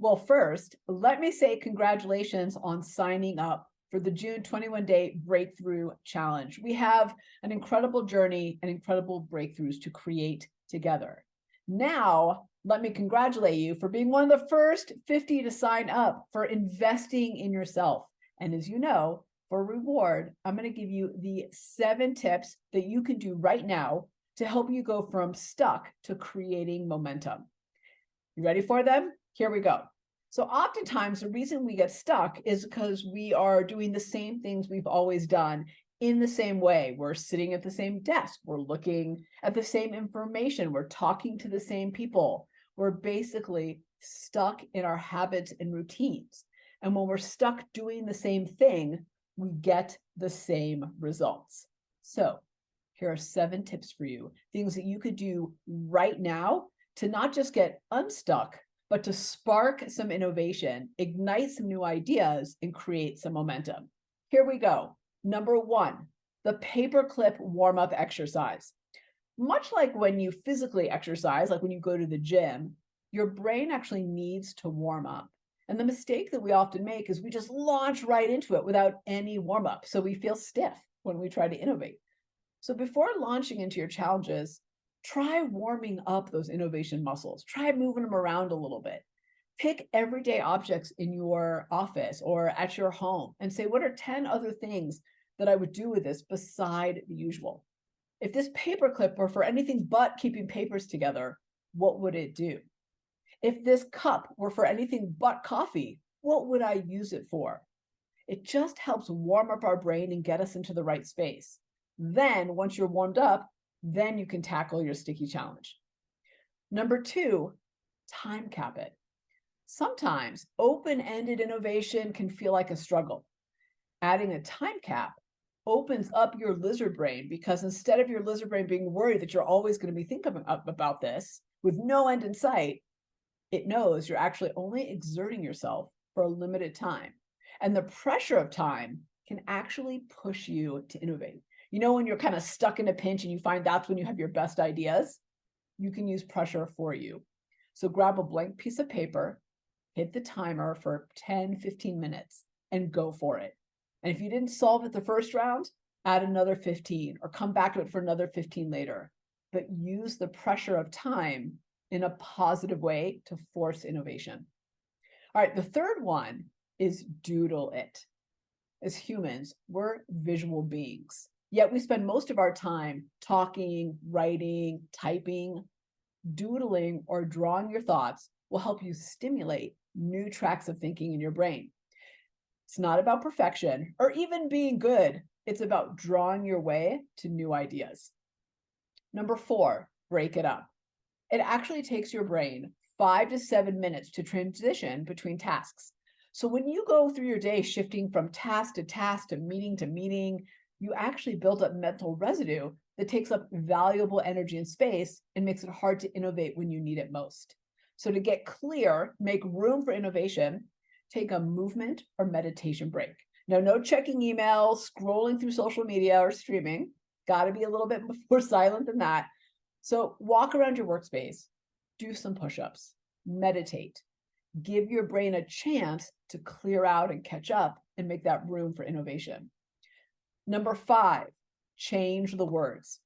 Well, first, let me say congratulations on signing up for the June 21-day Breakthrough Challenge. We have an incredible journey and incredible breakthroughs to create together. Now, let me congratulate you for being one of the first 50 to sign up for investing in yourself. And as you know, for reward, I'm going to give you the 7 tips that you can do right now to help you go from stuck to creating momentum. You ready for them? Here we go. So oftentimes the reason we get stuck is because we are doing the same things we've always done in the same way. We're sitting at the same desk. We're looking at the same information. We're talking to the same people. We're basically stuck in our habits and routines. And when we're stuck doing the same thing, we get the same results. So here are 7 tips for you, things that you could do right now to not just get unstuck, but to spark some innovation, ignite some new ideas, and create some momentum. Here we go. Number 1, the paperclip warm-up exercise. Much like when you physically exercise, like when you go to the gym, your brain actually needs to warm up. And the mistake that we often make is we just launch right into it without any warm-up. So we feel stiff when we try to innovate. So before launching into your challenges, try warming up those innovation muscles. Try moving them around a little bit. Pick everyday objects in your office or at your home and say, what are 10 other things that I would do with this beside the usual? If this paperclip were for anything but keeping papers together, what would it do? If this cup were for anything but coffee, what would I use it for? It just helps warm up our brain and get us into the right space. Then once you're warmed up, then you can tackle your sticky challenge. Number 2, time cap it. Sometimes open-ended innovation can feel like a struggle. Adding a time cap opens up your lizard brain because instead of your lizard brain being worried that you're always going to be thinking about this with no end in sight, it knows you're actually only exerting yourself for a limited time. And the pressure of time can actually push you to innovate. You know, when you're kind of stuck in a pinch and you find that's when you have your best ideas, you can use pressure for you. So grab a blank piece of paper, hit the timer for 10, 15 minutes and go for it. And if you didn't solve it the first round, add another 15 or come back to it for another 15 later. But use the pressure of time in a positive way to force innovation. All right, the third one is doodle it. As humans, we're visual beings. Yet we spend most of our time talking, writing, typing. Doodling or drawing your thoughts will help you stimulate new tracks of thinking in your brain. It's not about perfection or even being good. It's about drawing your way to new ideas. Number 4, break it up. It actually takes your brain 5 to 7 minutes to transition between tasks. So when you go through your day shifting from task to meeting, you actually build up mental residue that takes up valuable energy and space and makes it hard to innovate when you need it most. So to get clear, make room for innovation, take a movement or meditation break. Now, no checking emails, scrolling through social media or streaming. Got to be a little bit more silent than that. So walk around your workspace, do some push-ups, meditate, give your brain a chance to clear out and catch up and make that room for innovation. Number 5, change the words.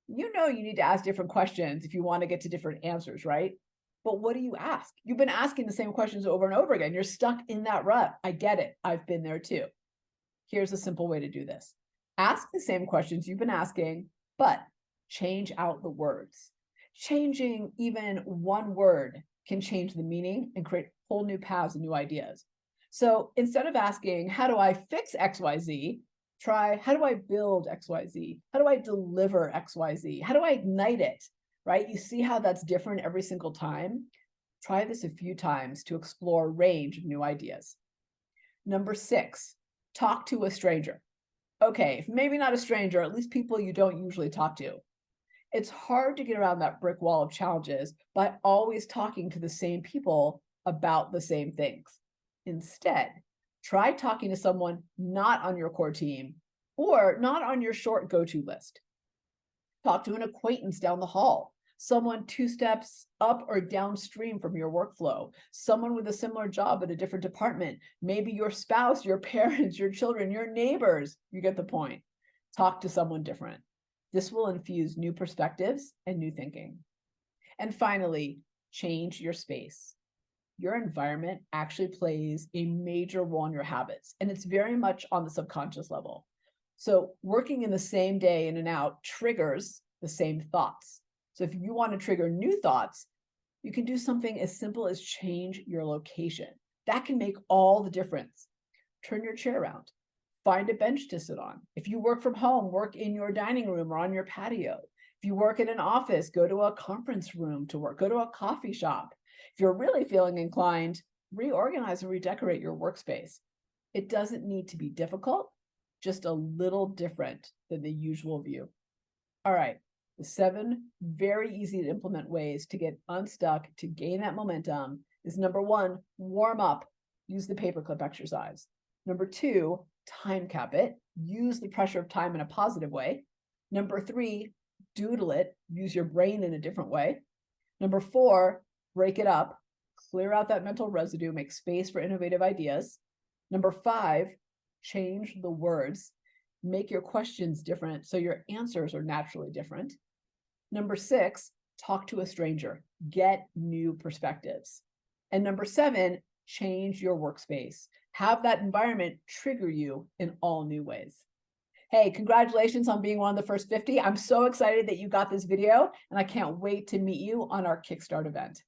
You know you need to ask different questions if you want to get to different answers, right? But what do you ask? You've been asking the same questions over and over again. You're stuck in that rut. I get it. I've been there too. Here's a simple way to do this. Ask the same questions you've been asking, but change out the words. Changing even one word can change the meaning and create whole new paths and new ideas. So instead of asking, how do I fix XYZ? Try, how do I build XYZ? How do I deliver XYZ? How do I ignite it, right? You see how that's different every single time? Try this a few times to explore a range of new ideas. Number 6, talk to a stranger. Okay, if maybe not a stranger, at least people you don't usually talk to. It's hard to get around that brick wall of challenges by always talking to the same people about the same things. Instead, try talking to someone not on your core team or not on your short go-to list. Talk to an acquaintance down the hall, someone 2 steps up or downstream from your workflow, someone with a similar job at a different department, maybe your spouse, your parents, your children, your neighbors. You get the point. Talk to someone different. This will infuse new perspectives and new thinking. And finally, change your space. Your environment actually plays a major role in your habits, and it's very much on the subconscious level. So working in the same day in and out triggers the same thoughts. So if you want to trigger new thoughts, you can do something as simple as change your location. That can make all the difference. Turn your chair around. Find a bench to sit on. If you work from home, work in your dining room or on your patio. If you work in an office, go to a conference room to work. Go to a coffee shop. If you're really feeling inclined, reorganize and redecorate your workspace. It doesn't need to be difficult, just a little different than the usual view. All right, the 7 very easy to implement ways to get unstuck, to gain that momentum is: number 1, warm up. Use the paperclip exercise. Number 2, time cap it. Use the pressure of time in a positive way. Number 3, doodle it. Use your brain in a different way. Number 4, break it up. Clear out that mental residue. Make space for innovative ideas. Number 5, change the words. Make your questions different so your answers are naturally different. Number 6, talk to a stranger. Get new perspectives. And number 7, change your workspace. Have that environment trigger you in all new ways. Hey, congratulations on being one of the first 50. I'm so excited that you got this video, and I can't wait to meet you on our Kickstart event.